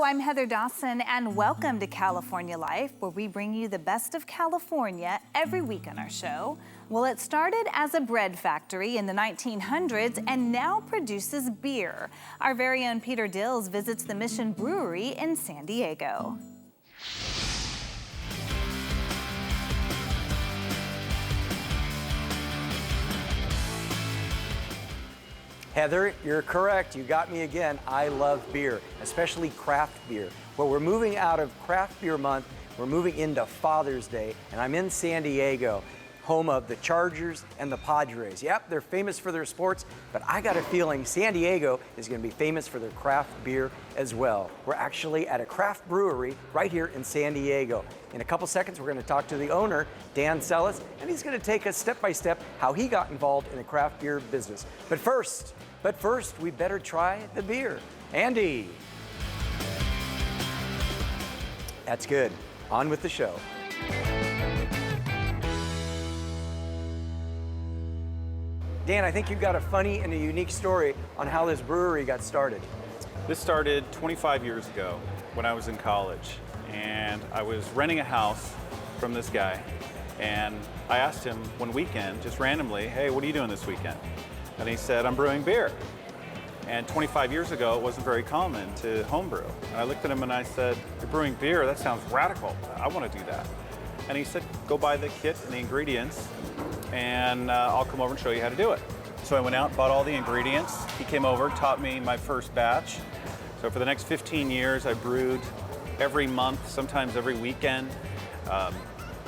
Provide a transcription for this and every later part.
Hello, I'm Heather Dawson, and welcome to California Life, where we bring you the best of California every week on our show. Well, it started as a bread factory in the 1900s and now produces beer. Our very own Peter Dills visits the Mission Brewery in San Diego. Heather, you're correct. You got me again. I love beer, especially craft beer. Well, we're moving out of craft beer month. We're moving into Father's Day, and I'm in San Diego, home of the Chargers and the Padres. Yep, they're famous for their sports, but I got a feeling San Diego is going to be famous for their craft beer as well. We're actually at a craft brewery right here in San Diego. In a couple seconds, we're going to talk to the owner, Dan Sellis, and he's going to take us step by step how he got involved in the craft beer business. But first, we better try the beer. Andy. That's good. On with the show. Dan, I think you've got a funny and a unique story on how this brewery got started. This started 25 years ago when I was in college, and I was renting a house from this guy, and I asked him one weekend, just randomly, hey, what are you doing this weekend? And he said, I'm brewing beer. And 25 years ago, it wasn't very common to homebrew. And I looked at him and I said, you're brewing beer? That sounds radical. I want to do that. And he said, go buy the kit and the ingredients, and I'll come over and show you how to do it. So I went out, bought all the ingredients. He came over, taught me my first batch. So for the next 15 years, I brewed every month, sometimes every weekend. I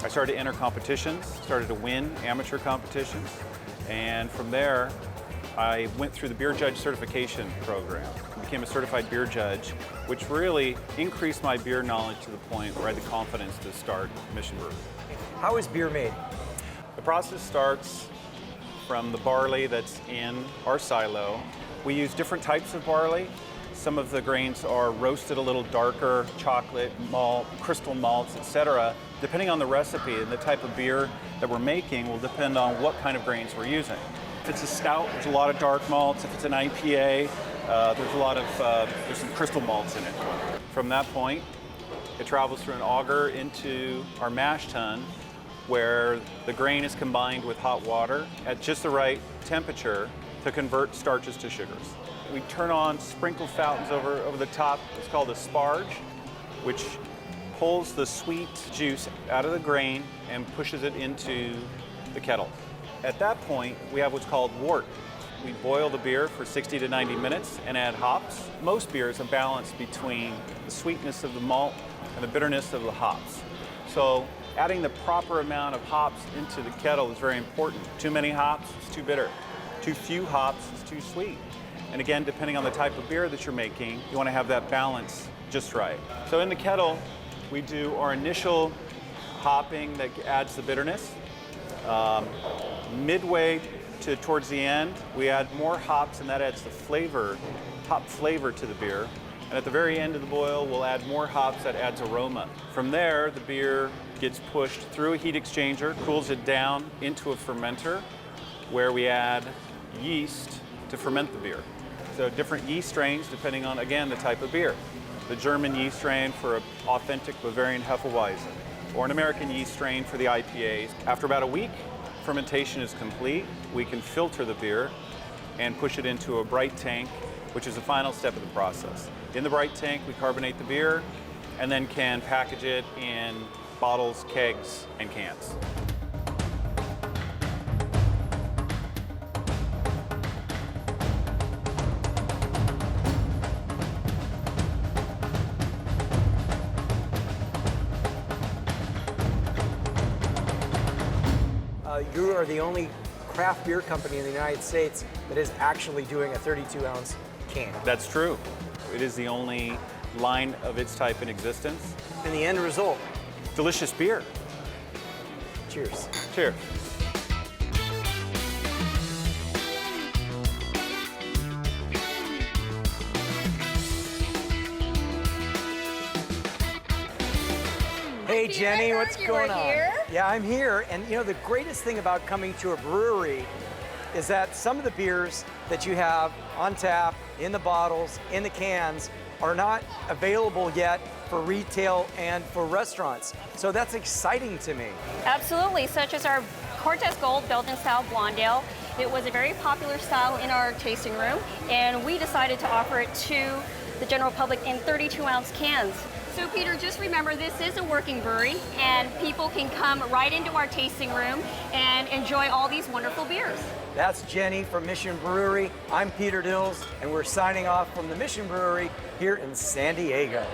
started to enter competitions, started to win amateur competitions. And from there, I went through the beer judge certification program, became a certified beer judge, which really increased my beer knowledge to the point where I had the confidence to start Mission Brewery. How is beer made? The process starts from the barley that's in our silo. We use different types of barley. Some of the grains are roasted a little darker, chocolate, malt, crystal malts, etc. Depending on the recipe and the type of beer that we're making will depend on what kind of grains we're using. If it's a stout, there's a lot of dark malts. If it's an IPA, there's some crystal malts in it. From that point, it travels through an auger into our mash tun, where the grain is combined with hot water at just the right temperature to convert starches to sugars. We turn on sprinkle fountains over the top. It's called a sparge, which pulls the sweet juice out of the grain and pushes it into the kettle. At that point, we have what's called wort. We boil the beer for 60 to 90 minutes and add hops. Most beers are balanced between the sweetness of the malt and the bitterness of the hops. So adding the proper amount of hops into the kettle is very important. Too many hops, it's too bitter. Too few hops, it's too sweet. And again, depending on the type of beer that you're making, you want to have that balance just right. So in the kettle, we do our initial hopping that adds the bitterness. Midway towards the end, we add more hops, and that adds the flavor, hop flavor to the beer. And at the very end of the boil, we'll add more hops that adds aroma. From there, the beer gets pushed through a heat exchanger, cools it down into a fermenter, where we add yeast to ferment the beer. So different yeast strains depending on, again, the type of beer. The German yeast strain for an authentic Bavarian Hefeweizen, or an American yeast strain for the IPAs. After about a week, fermentation is complete. We can filter the beer and push it into a bright tank, which is the final step of the process. In the bright tank, we carbonate the beer and then can package it in bottles, kegs, and cans. You are the only craft beer company in the United States that is actually doing a 32-ounce can. That's true. It is the only line of its type in existence. And the end result? Delicious beer. Cheers. Cheers. Hey Jenny, what's going on? Here? Yeah, I'm here, and you know the greatest thing about coming to a brewery is that some of the beers that you have on tap, in the bottles, in the cans, are not available yet for retail and for restaurants. So that's exciting to me. Absolutely, such as our Cortez Gold Belgian style blonde ale. It was a very popular style in our tasting room, and we decided to offer it to the general public in 32-ounce cans. So Peter, just remember this is a working brewery, and people can come right into our tasting room and enjoy all these wonderful beers. That's Jenny from Mission Brewery. I'm Peter Dills, and we're signing off from the Mission Brewery here in San Diego.